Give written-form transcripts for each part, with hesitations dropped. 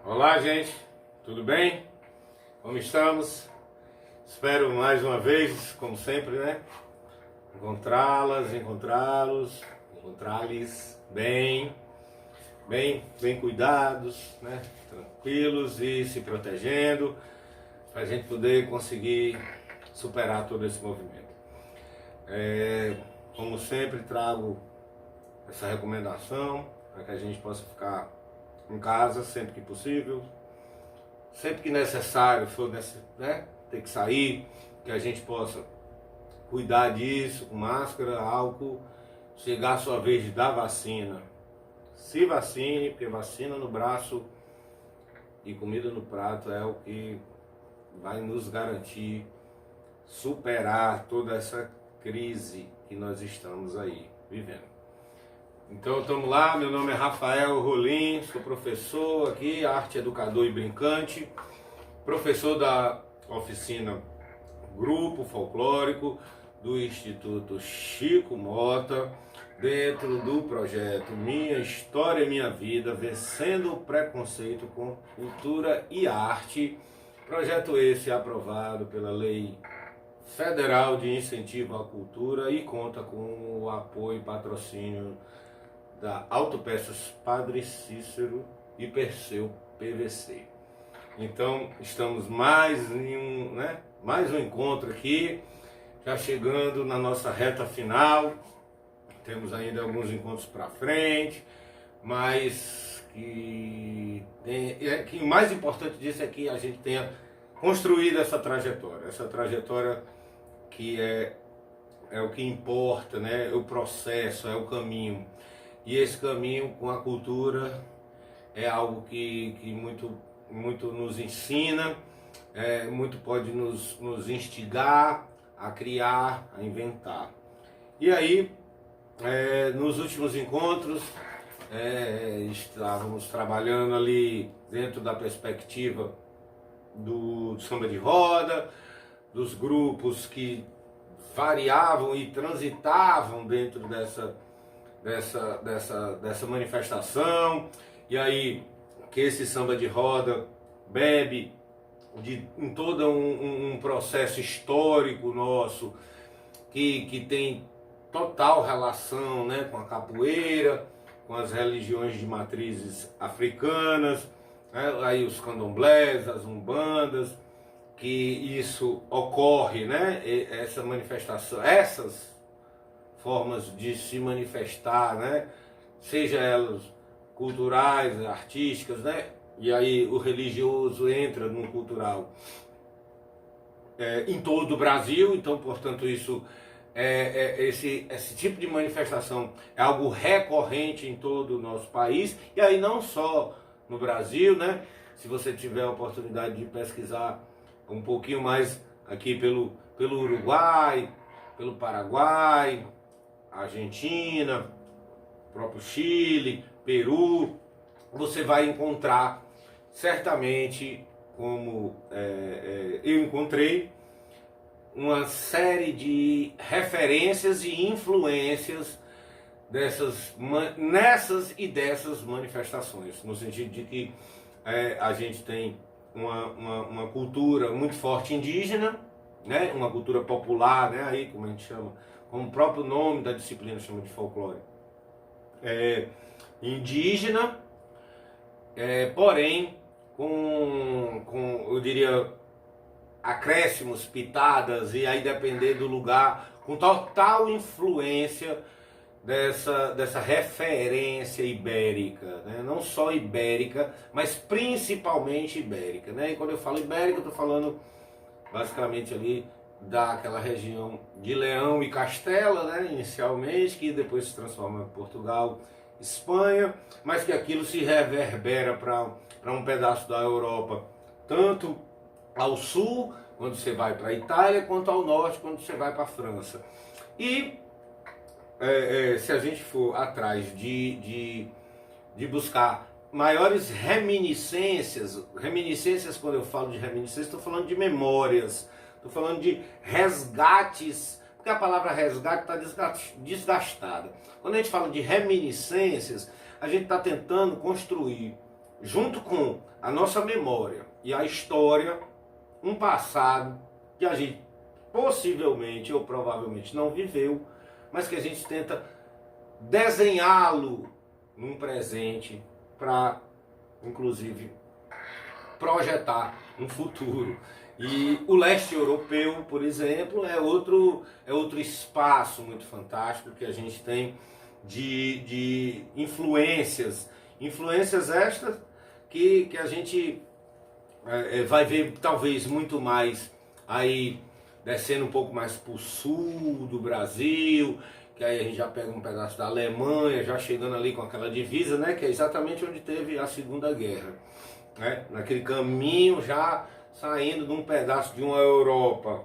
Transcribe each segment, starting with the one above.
Olá, gente, tudo bem? Como estamos? Espero mais uma vez, como sempre, né? Encontrá-los bem cuidados, né? Tranquilos e se protegendo, para a gente poder conseguir superar todo esse movimento. Como sempre, trago essa recomendação para que a gente possa ficar em casa sempre que possível, sempre que necessário for, né, ter que sair, que a gente possa cuidar disso com máscara, álcool. Chegar a sua vez de dar vacina, se vacine, porque vacina no braço e comida no prato é o que vai nos garantir superar toda essa crise que nós estamos aí vivendo. Então estamos lá, meu nome é Rafael Rolim, sou professor aqui, arte, educador e brincante, professor da oficina Grupo Folclórico do Instituto Chico Mota, dentro do projeto Minha História, Minha Vida, Vencendo o Preconceito com Cultura e Arte. Projeto esse aprovado pela Lei Federal de Incentivo à Cultura e conta com o apoio e patrocínio da Autopeças Padre Cícero e Perseu PVC. Então estamos mais um encontro aqui, já chegando na nossa reta final. Temos ainda alguns encontros para frente, mas que o mais importante disso é que a gente tenha construído essa trajetória que é o que importa, né? É o processo, é o caminho. E esse caminho com a cultura é algo que muito nos ensina, muito pode nos instigar a criar, a inventar. E aí, nos últimos encontros, estávamos trabalhando ali dentro da perspectiva do samba de roda, dos grupos que variavam e transitavam dentro dessa manifestação, e aí que esse samba de roda bebe em todo um processo histórico nosso que tem total relação, né, com a capoeira, com as religiões de matrizes africanas, né, aí os candomblés, as umbandas, que isso ocorre, né, essa manifestação, essas formas de se manifestar, né, seja elas culturais, artísticas, né, e aí o religioso entra no cultural em todo o Brasil. Então, portanto, isso esse tipo de manifestação é algo recorrente em todo o nosso país, e aí não só no Brasil, né? Se você tiver a oportunidade de pesquisar um pouquinho mais aqui pelo Uruguai, pelo Paraguai, Argentina, próprio Chile, Peru, você vai encontrar certamente, como eu encontrei, uma série de referências e influências nessas e dessas manifestações, no sentido de que a gente tem uma cultura muito forte indígena, né? Uma cultura popular, né? Aí, como a gente chama, como o próprio nome da disciplina chama de folclore, indígena, porém com eu diria acréscimos, pitadas, e aí depender do lugar, com total influência dessa referência ibérica, né? Não só ibérica, mas principalmente ibérica, né? E quando eu falo ibérica, eu estou falando basicamente ali daquela região de Leão e Castela, né? Inicialmente, que depois se transforma em Portugal, Espanha, mas que aquilo se reverbera para um pedaço da Europa, tanto ao sul, quando você vai para a Itália, quanto ao norte, quando você vai para a França. E se a gente for atrás de buscar maiores reminiscências, quando eu falo de reminiscências, estou falando de memórias, estou falando de resgates, porque a palavra resgate está desgastada. Quando a gente fala de reminiscências, a gente está tentando construir junto com a nossa memória e a história, um passado que a gente possivelmente ou provavelmente não viveu, mas que a gente tenta desenhá-lo num presente para, inclusive, projetar um futuro. E o leste europeu, por exemplo, é outro espaço muito fantástico que a gente tem de influências. Influências estas que a gente vai ver talvez muito mais aí descendo um pouco mais para o sul do Brasil, que aí a gente já pega um pedaço da Alemanha, já chegando ali com aquela divisa, né, que é exatamente onde teve a Segunda Guerra, né, naquele caminho já saindo de um pedaço de uma Europa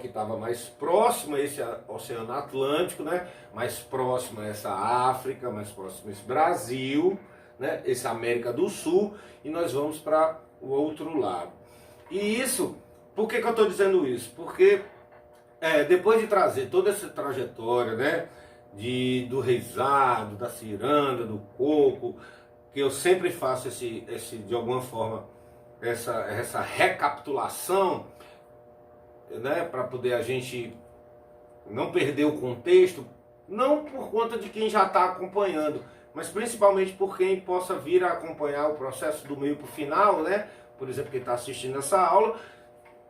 que estava mais próxima a esse Oceano Atlântico, né, mais próxima a essa África, mais próximo a esse Brasil, né, essa América do Sul, e nós vamos para o outro lado. E isso, por que eu estou dizendo isso? Porque depois de trazer toda essa trajetória, né, do reisado, da ciranda, do coco, que eu sempre faço de alguma forma, essa recapitulação, né, para poder a gente não perder o contexto, não por conta de quem já está acompanhando, mas principalmente por quem possa vir a acompanhar o processo do meio para o final, né? Por exemplo, quem está assistindo essa aula,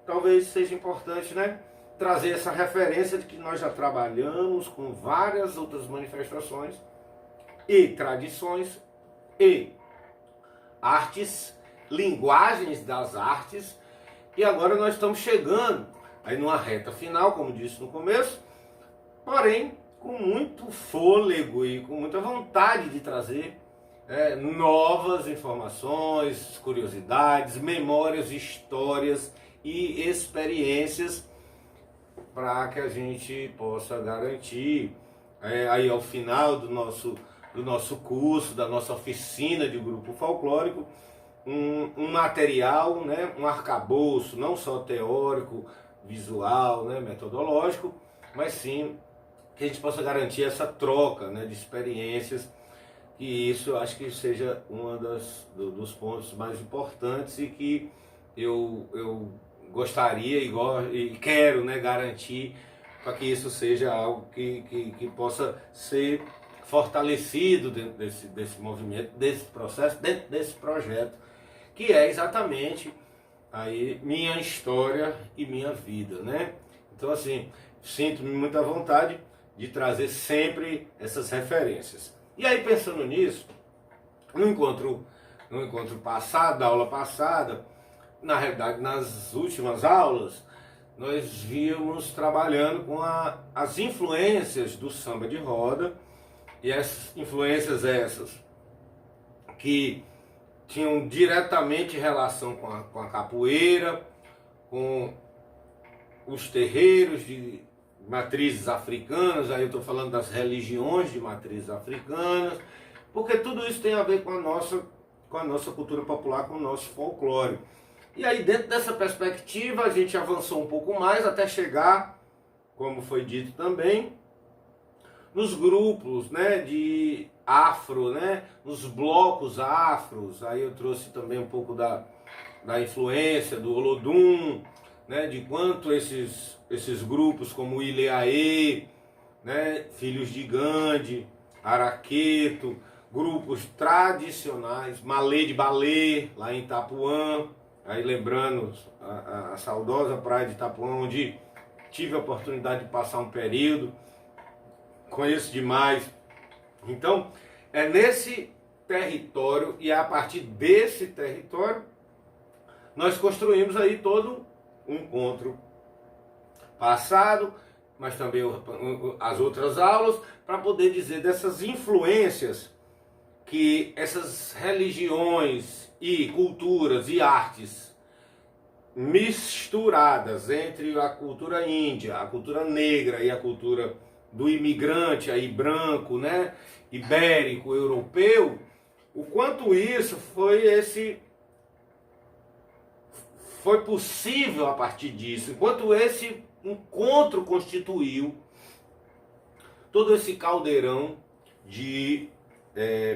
talvez seja importante, né, trazer essa referência de que nós já trabalhamos com várias outras manifestações e tradições e artes, linguagens das artes, e agora nós estamos chegando aí numa reta final, como disse no começo, porém com muito fôlego e com muita vontade de trazer novas informações, curiosidades, memórias, histórias e experiências para que a gente possa garantir aí ao final do nosso curso, da nossa oficina de grupo folclórico, um material, né, um arcabouço, não só teórico, visual, né, metodológico, mas sim que a gente possa garantir essa troca, né, de experiências, e isso eu acho que seja um dos pontos mais importantes e que eu gostaria e quero, né, garantir para que isso seja algo que possa ser fortalecido dentro desse movimento, desse processo, dentro desse projeto, que é exatamente aí minha história e minha vida, né? Então, assim, sinto-me muita vontade de trazer sempre essas referências. E aí, pensando nisso, no encontro passado, da aula passada, na realidade, nas últimas aulas, nós víamos trabalhando com as influências do samba de roda, e essas influências que tinham diretamente relação com a capoeira, com os terreiros de matrizes africanas, aí eu estou falando das religiões de matrizes africanas, porque tudo isso tem a ver com a nossa cultura popular, com o nosso folclore. E aí, dentro dessa perspectiva, a gente avançou um pouco mais até chegar, como foi dito também, nos grupos, né, de afro, né, nos blocos afros. Aí eu trouxe também um pouco da influência do Olodum, né, de quanto esses grupos como Ileaê, né, Filhos de Gandhi, Araqueto, grupos tradicionais, Malê de Balê, lá em Itapuã, aí lembrando a saudosa praia de Itapuã, onde tive a oportunidade de passar um período, conheço demais. Então, é nesse território e a partir desse território nós construímos aí todo um encontro passado, mas também as outras aulas, para poder dizer dessas influências que essas religiões e culturas e artes misturadas entre a cultura índia, a cultura negra e a cultura do imigrante aí branco, né, ibérico, europeu, o quanto isso foi possível a partir disso, enquanto esse encontro constituiu todo esse caldeirão de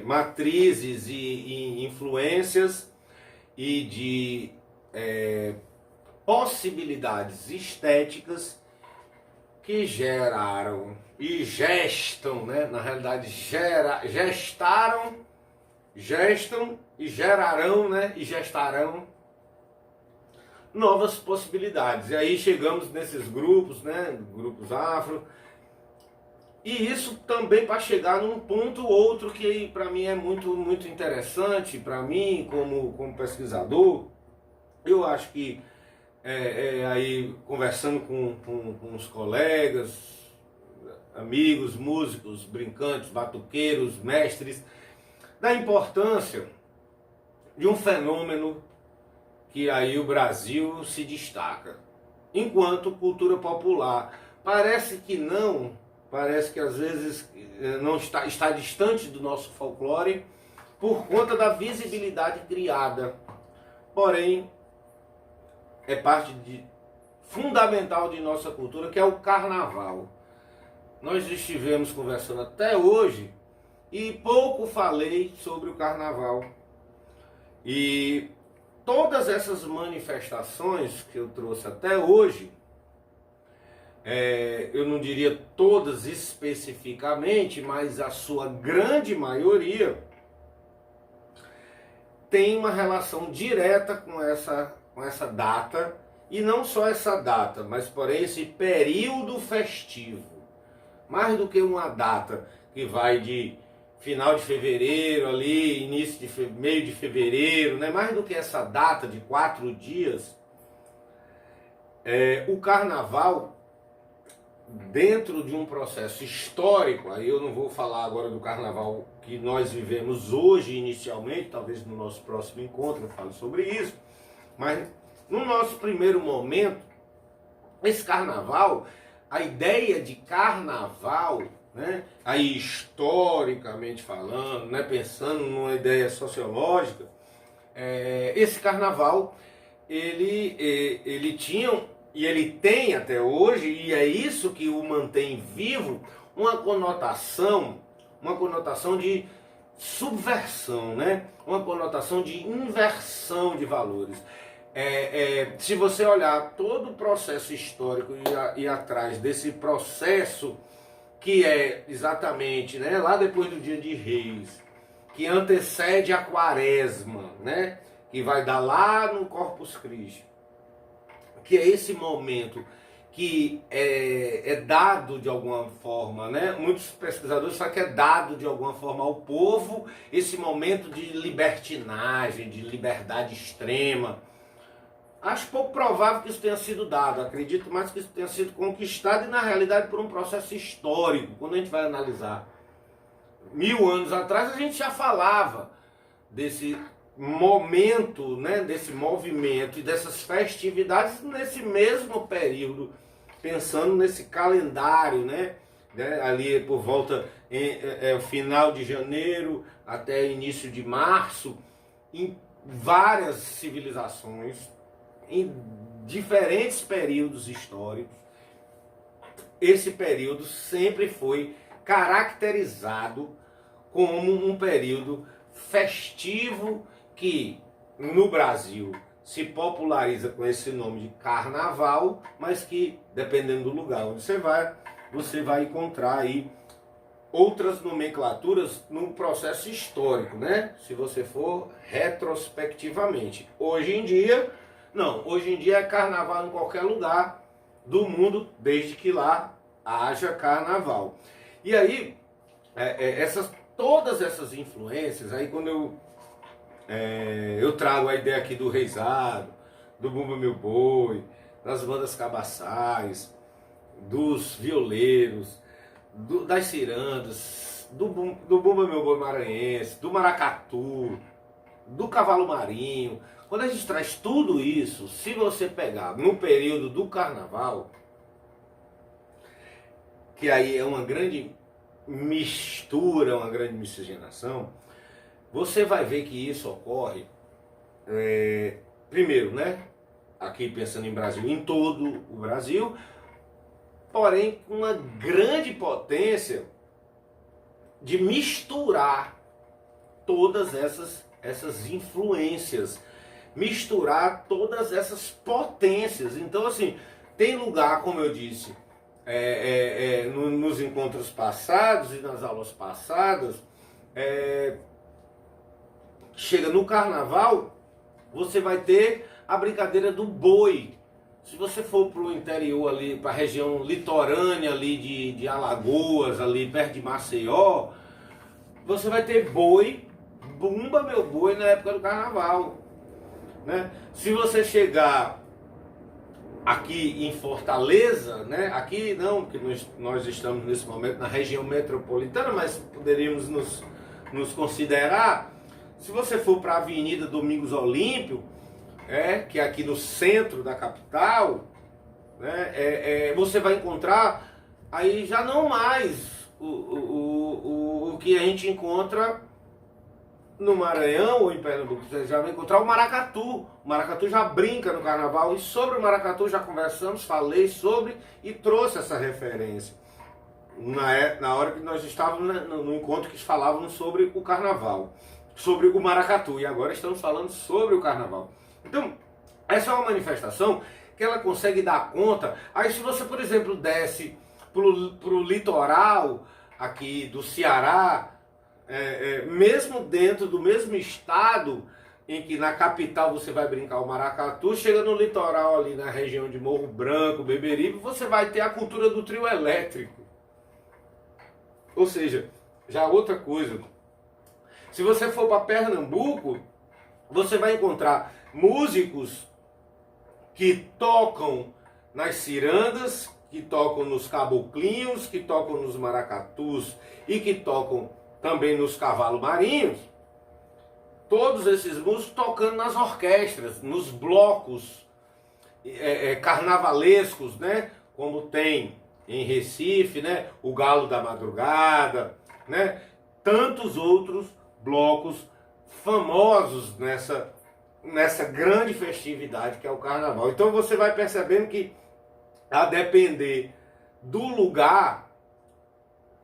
matrizes e influências e de possibilidades estéticas que geraram e gestam, né? Na realidade, gestam e gerarão, né? E gestarão novas possibilidades. E aí chegamos nesses grupos, né? Grupos afro. E isso também para chegar num ponto outro que para mim é muito, muito interessante, para mim como pesquisador. Eu acho que aí conversando com os colegas, amigos, músicos, brincantes, batuqueiros, mestres, da importância de um fenômeno que aí o Brasil se destaca enquanto cultura popular. Parece que não, parece que às vezes não está distante do nosso folclore por conta da visibilidade criada. Porém, é parte fundamental de nossa cultura, que é o carnaval. Nós estivemos conversando até hoje e pouco falei sobre o carnaval. E todas essas manifestações que eu trouxe até hoje, eu não diria todas especificamente, mas a sua grande maioria tem uma relação direta com essa data, e não só essa data, mas porém esse período festivo. Mais do que uma data que vai de final de fevereiro ali, início de meio de fevereiro, né? Mais do que essa data de 4 dias, o carnaval, dentro de um processo histórico, aí eu não vou falar agora do carnaval que nós vivemos hoje inicialmente, talvez no nosso próximo encontro eu fale sobre isso, mas no nosso primeiro momento, esse carnaval, a ideia de carnaval, né, aí historicamente falando, né, pensando numa ideia sociológica, esse carnaval, ele tinha, e ele tem até hoje, e é isso que o mantém vivo, uma conotação de subversão, né? Uma conotação de inversão de valores. Se você olhar todo o processo histórico e atrás desse processo que é exatamente, né, lá depois do Dia de Reis, que antecede a Quaresma, né, que vai dar lá no Corpus Christi, que é esse momento que é dado de alguma forma, né? Muitos pesquisadores falam que é dado de alguma forma ao povo esse momento de libertinagem, de liberdade extrema. Acho pouco provável que isso tenha sido dado, acredito mais que isso tenha sido conquistado e na realidade por um processo histórico. Quando a gente vai analisar 1000 anos atrás, a gente já falava desse momento, né, desse movimento e dessas festividades nesse mesmo período, pensando nesse calendário, né, ali por volta final de janeiro até início de março, em várias civilizações, em diferentes períodos históricos. Esse período sempre foi caracterizado como um período festivo que no Brasil se populariza com esse nome de carnaval, mas que, dependendo do lugar onde você vai encontrar aí outras nomenclaturas no processo histórico, né? Se você for retrospectivamente. Hoje em dia é carnaval em qualquer lugar do mundo, desde que lá haja carnaval. E aí, todas essas influências, aí quando eu trago a ideia aqui do reizado, do Bumba Meu Boi, das bandas cabaçais, dos violeiros, das cirandas, do Bumba Meu Boi maranhense, do maracatu, do cavalo marinho. Quando a gente traz tudo isso, se você pegar no período do carnaval, que aí é uma grande mistura, uma grande miscigenação, você vai ver que isso ocorre, primeiro, né, aqui pensando em Brasil, em todo o Brasil, porém com uma grande potência de misturar todas essas influências, misturar todas essas potências. Então, assim, tem lugar, como eu disse, nos encontros passados e nas aulas passadas, chega no carnaval, você vai ter a brincadeira do boi. Se você for para o interior ali, para a região litorânea ali de Alagoas, ali perto de Maceió, você vai ter boi, bumba meu boi na época do carnaval, né? Se você chegar aqui em Fortaleza, né? Aqui não, porque nós estamos nesse momento na região metropolitana, mas poderíamos nos considerar. Se você for para a Avenida Domingos Olímpio, que é aqui no centro da capital, né? Você vai encontrar aí já não mais o que a gente encontra no Maranhão ou em Pernambuco. Você já vai encontrar o maracatu. O maracatu já brinca no carnaval, e sobre o maracatu já conversamos, falei sobre e trouxe essa referência na hora que nós estávamos no encontro que falávamos sobre o carnaval, sobre o maracatu, e agora estamos falando sobre o carnaval. Então, essa é uma manifestação que ela consegue dar conta. Aí se você, por exemplo, desce pro litoral aqui do Ceará, mesmo dentro do mesmo estado em que na capital você vai brincar o maracatu, chega no litoral ali na região de Morro Branco, Beberibe, você vai ter a cultura do trio elétrico. Ou seja, já outra coisa. Se você for para Pernambuco, você vai encontrar músicos que tocam nas cirandas, que tocam nos caboclinhos, que tocam nos maracatus e que tocam também nos cavalos marinhos. Todos esses músicos tocando nas orquestras, nos blocos carnavalescos, né? Como tem em Recife, né? O Galo da Madrugada, né? Tantos outros blocos famosos nessa grande festividade que é o carnaval. Então você vai percebendo que, a depender do lugar,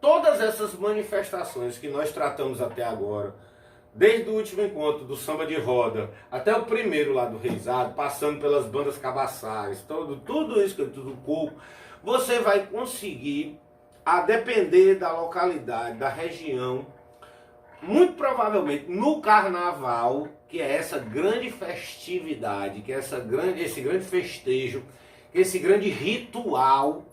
todas essas manifestações que nós tratamos até agora, desde o último encontro do samba de roda até o primeiro lá do Reisado, passando pelas bandas cabaçais, tudo isso, tudo coco, você vai conseguir, a depender da localidade, da região, muito provavelmente no carnaval, que é essa grande festividade, que é esse grande festejo, esse grande ritual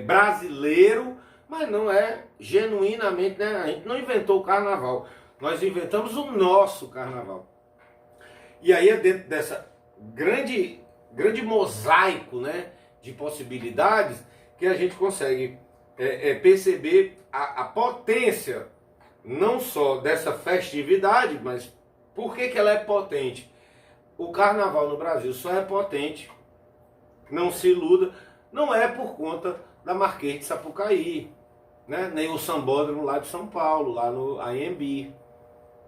brasileiro, mas não é genuinamente, né? A gente não inventou o carnaval, nós inventamos o nosso carnaval. E aí é dentro dessa grande mosaico, né, de possibilidades que a gente consegue perceber a potência não só dessa festividade, mas por que ela é potente? O carnaval no Brasil só é potente, não se iluda, não é por conta da Marquês de Sapucaí, né? Nem o Sambódromo lá de São Paulo, lá no AMB,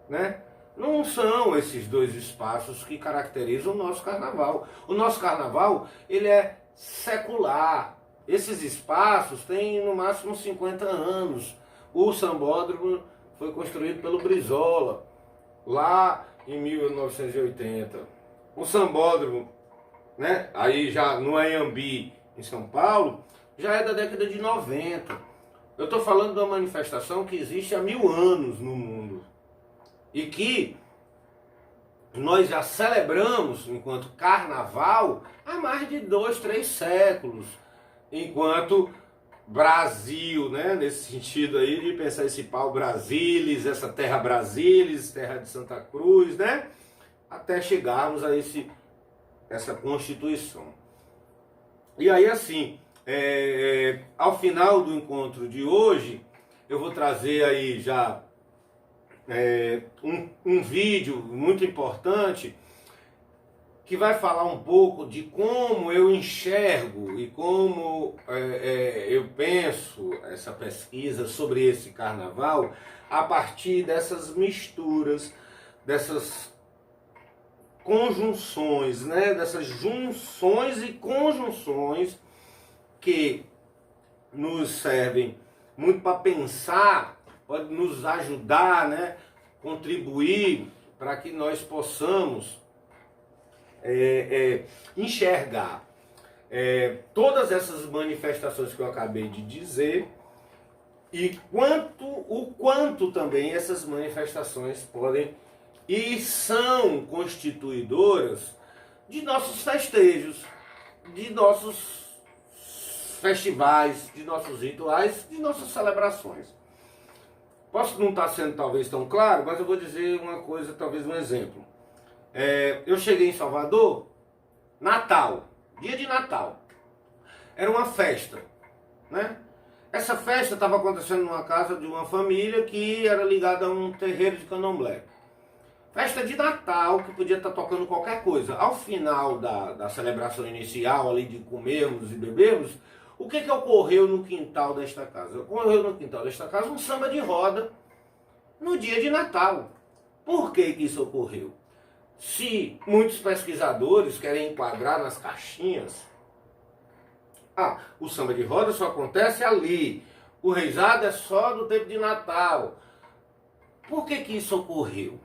né? Não são esses dois espaços que caracterizam o nosso carnaval. O nosso carnaval, ele é secular. Esses espaços têm no máximo 50 anos. O Sambódromo foi construído pelo Brizola, lá em 1980. O Sambódromo, né, aí já no Anhembi, em São Paulo, já é da década de 90. Eu estou falando de uma manifestação que existe há 1000 anos no mundo. E que nós já celebramos enquanto carnaval há mais de 2, 3 séculos. Enquanto Brasil, né, nesse sentido aí de pensar esse pau Brasilis, essa terra Brasilis, terra de Santa Cruz, né, até chegarmos a essa Constituição. E aí assim, ao final do encontro de hoje, eu vou trazer aí já um vídeo muito importante que vai falar um pouco de como eu enxergo e como eu penso essa pesquisa sobre esse carnaval a partir dessas misturas, dessas conjunções, né? Dessas junções e conjunções que nos servem muito para pensar, pode nos ajudar, né? contribuir para que nós possamos enxergar todas essas manifestações que eu acabei de dizer e o quanto também essas manifestações podem e são constituidoras de nossos festejos, de nossos festivais, de nossos rituais, de nossas celebrações. Posso não estar sendo talvez tão claro, mas eu vou dizer uma coisa, talvez um exemplo. Eu cheguei em Salvador, Natal, dia de Natal. Era uma festa, né? Essa festa estava acontecendo numa casa de uma família que era ligada a um terreiro de candomblé. Festa de Natal, que podia estar tocando qualquer coisa. Ao final da celebração inicial, ali de comermos e bebermos, o que ocorreu no quintal desta casa? Ocorreu no quintal desta casa um samba de roda no dia de Natal. Por que isso ocorreu? Se muitos pesquisadores querem enquadrar nas caixinhas, o samba de roda só acontece ali, o reizado é só do tempo de Natal. Por que isso ocorreu?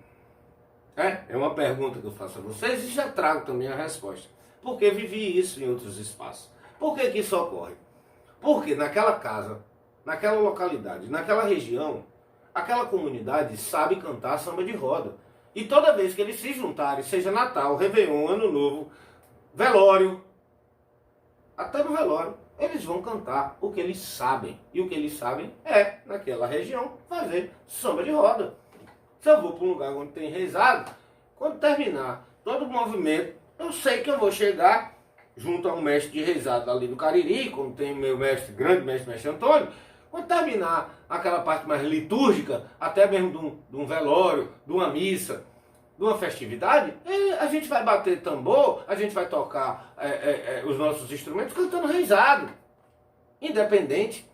É uma pergunta que eu faço a vocês e já trago também a resposta. Porque vivi isso em outros espaços. Por que isso ocorre? Porque naquela casa, naquela localidade, naquela região, aquela comunidade sabe cantar samba de roda. E toda vez que eles se juntarem, seja Natal, Réveillon, Ano Novo, velório, até no velório, eles vão cantar o que eles sabem. E o que eles sabem é, naquela região, fazer samba de roda. Se eu vou para um lugar onde tem reizado, quando terminar todo o movimento, eu sei que eu vou chegar junto a um mestre de reizado ali do Cariri, como tem o meu grande mestre Antônio. Quando terminar aquela parte mais litúrgica, até mesmo de um velório, de uma missa, de uma festividade, a gente vai bater tambor, a gente vai tocar os nossos instrumentos cantando reizado. Independente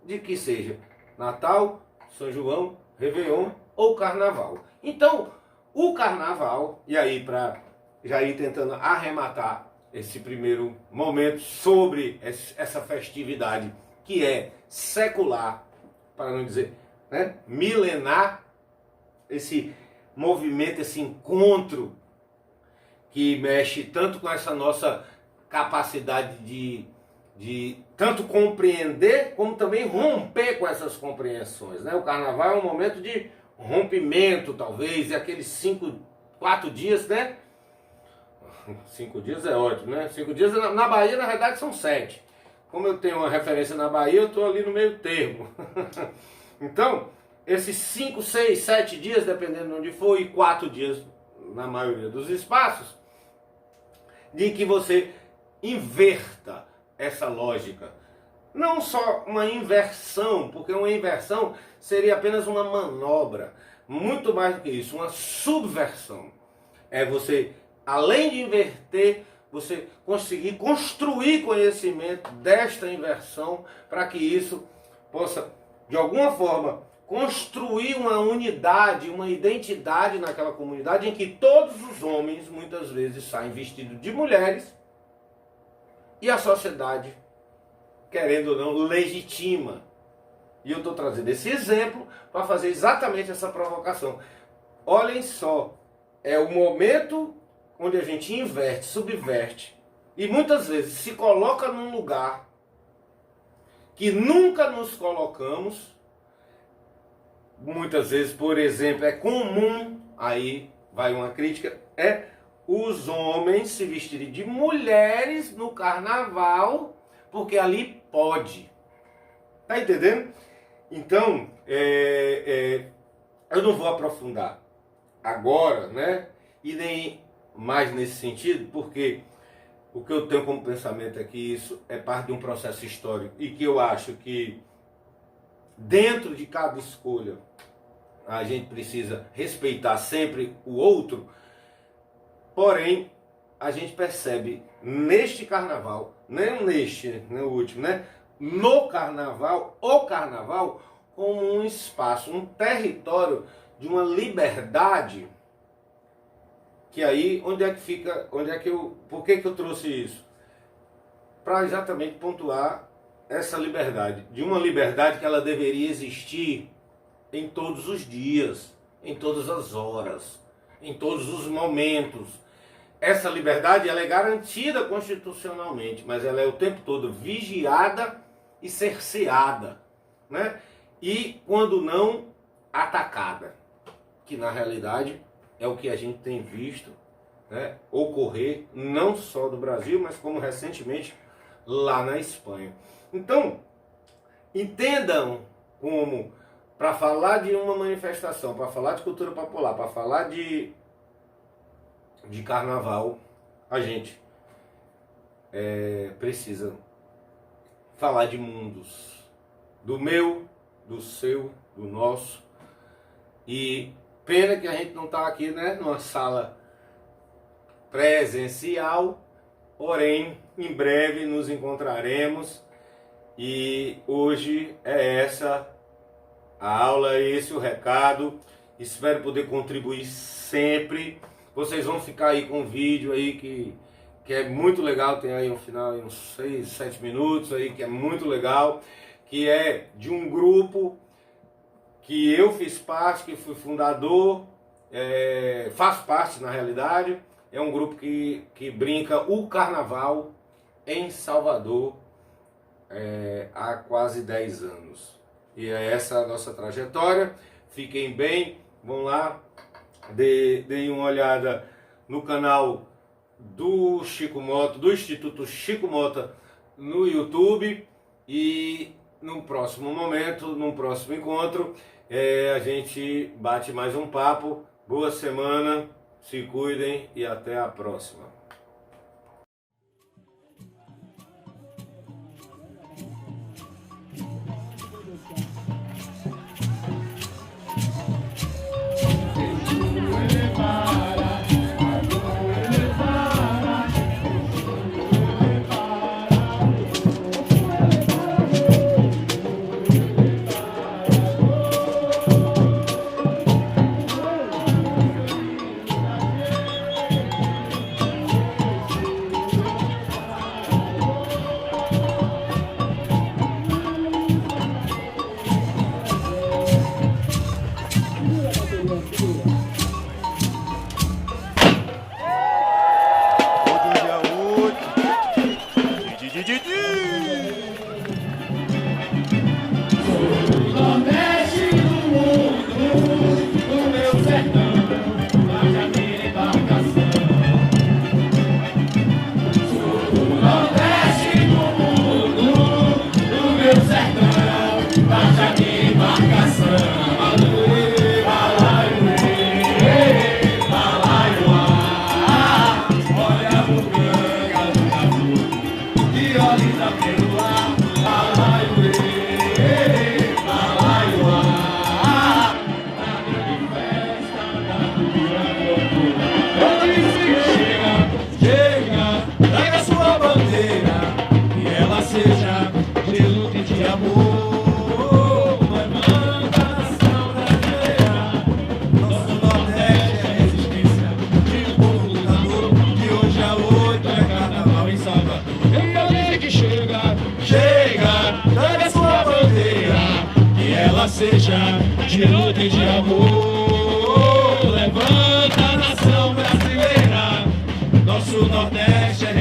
de que seja Natal, São João, Réveillon ou Carnaval. Então, o Carnaval, e aí para já ir tentando arrematar esse primeiro momento sobre essa festividade que é secular, para não dizer, né, milenar, esse movimento, esse encontro que mexe tanto com essa nossa capacidade de tanto compreender como também romper com essas compreensões, né? O Carnaval é um momento de rompimento, talvez, e aqueles 4 dias, né? 5 dias é ótimo, né? 5 dias na Bahia, na verdade, são 7. Como eu tenho uma referência na Bahia, eu estou ali no meio termo. Então, esses 5, 6, 7 dias, dependendo de onde for, e 4 dias na maioria dos espaços, de que você inverta essa lógica. Não só uma inversão, porque uma inversão seria apenas uma manobra. Muito mais do que isso, uma subversão. É você, além de inverter, você conseguir construir conhecimento desta inversão para que isso possa, de alguma forma, construir uma unidade, uma identidade naquela comunidade em que todos os homens, muitas vezes, saem vestidos de mulheres e a sociedade, querendo ou não, legitima. E eu estou trazendo esse exemplo para fazer exatamente essa provocação. Olhem só, é o momento onde a gente inverte, subverte, e muitas vezes se coloca num lugar que nunca nos colocamos. Muitas vezes, por exemplo, é comum, aí vai uma crítica, os homens se vestirem de mulheres no carnaval, porque ali pode. Tá entendendo? Então, eu não vou aprofundar agora, né? E nem mais nesse sentido, porque o que eu tenho como pensamento é que isso é parte de um processo histórico e que eu acho que dentro de cada escolha a gente precisa respeitar sempre o outro. Porém, a gente percebe neste carnaval, não neste, no último, né? No carnaval, o carnaval como um espaço, um território de uma liberdade. Que aí, onde é que fica, por que eu trouxe isso? Para exatamente pontuar essa liberdade, de uma liberdade que ela deveria existir em todos os dias. em todas as horas, em todos os momentos. Essa liberdade ela é garantida constitucionalmente, mas ela é o tempo todo vigiada e cerceada, né? E quando não, atacada, que na realidade é o que a gente tem visto, né, ocorrer não só do Brasil, mas como recentemente lá na Espanha. Então, entendam como, para falar de uma manifestação, para falar de cultura popular, para falar de carnaval, a gente precisa falar de mundos, do meu, do seu, do nosso. E pena que a gente não está aqui, né, numa sala presencial, porém em breve nos encontraremos. E hoje é essa a aula, esse o recado. Espero poder contribuir sempre. Vocês vão ficar aí com um vídeo aí que é muito legal, tem aí um final, uns 6, 7 minutos aí, que é muito legal, que é de um grupo que eu fiz parte, que fui fundador, faço parte na realidade. É um grupo que brinca o carnaval em Salvador há quase 10 anos. E é essa a nossa trajetória. Fiquem bem, vão lá, deem uma olhada no canal do Chico Mota, do Instituto Chico Mota no YouTube. E no próximo momento, num próximo encontro, a gente bate mais um papo. Boa semana, se cuidem e até a próxima. Seja de luta e de amor, levanta a nação brasileira. Nosso Nordeste é